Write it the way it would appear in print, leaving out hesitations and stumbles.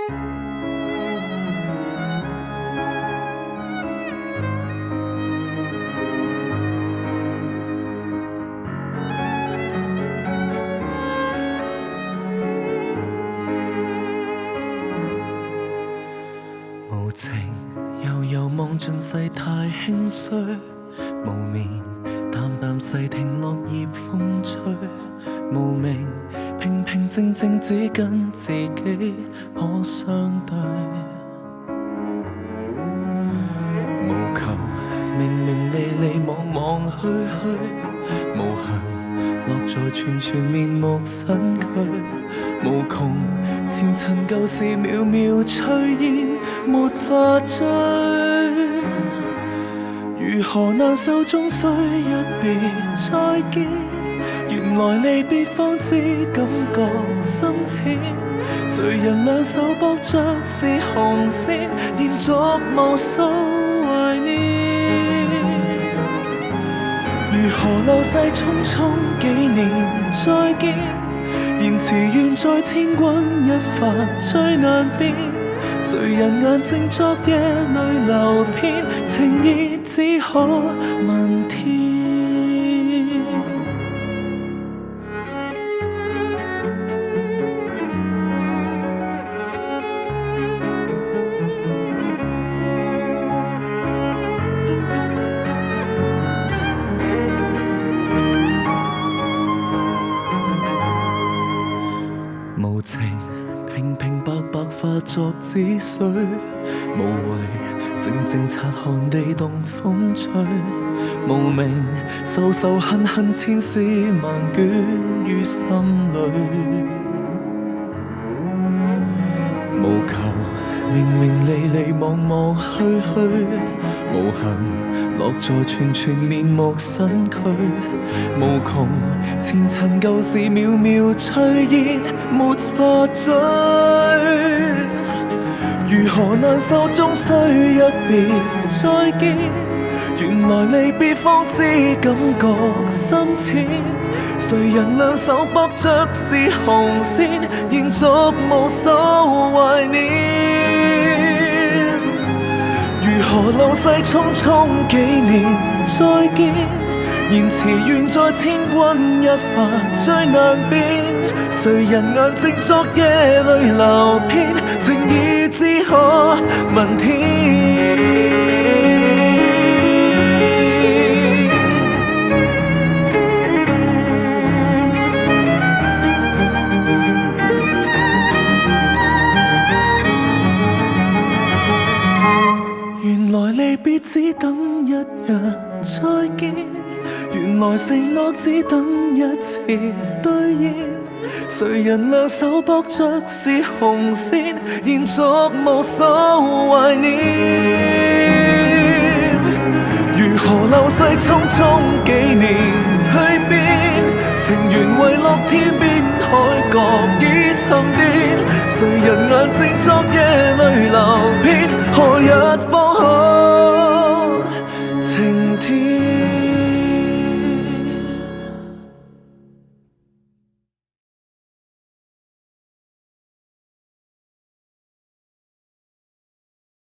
無情悠悠望盡世太輕碎，無眠淡淡細聽落葉風吹，無名平平靜靜只跟自己可相對，無求明明離離望望去去，無痕落在全全面目身軀，無窮前塵舊事渺渺炊煙沒法追，如何難受終須一別再見，原來離別方知感覺深淺，誰人兩手搏着是紅線，延續無數懷念，如何流逝匆匆幾年再見，言辭願再千鈞一髮最難辨，誰人眼睛昨夜淚流遍，情意只可問天。無情平平白白化作紙碎，無謂靜靜察看地動風吹，無名仇仇恨恨千絲萬捲於心裏，無求明明離離望望去去，無痕落在全全面目身軀，無窮前塵舊事渺渺炊煙沒法追，如何難受終須一別再見，原來離別方知感覺深淺，誰人兩手搏着是紅線，延續無數懷念，如何流逝匆匆幾年再見，言辭願再千鈞一髮最難辨，誰人眼睛昨夜淚流遍，情意只可問天。原來離別只等一日再見，原來承諾只等一次兌現，誰人兩手搏着是紅線，延續無數懷念，如何流逝匆匆幾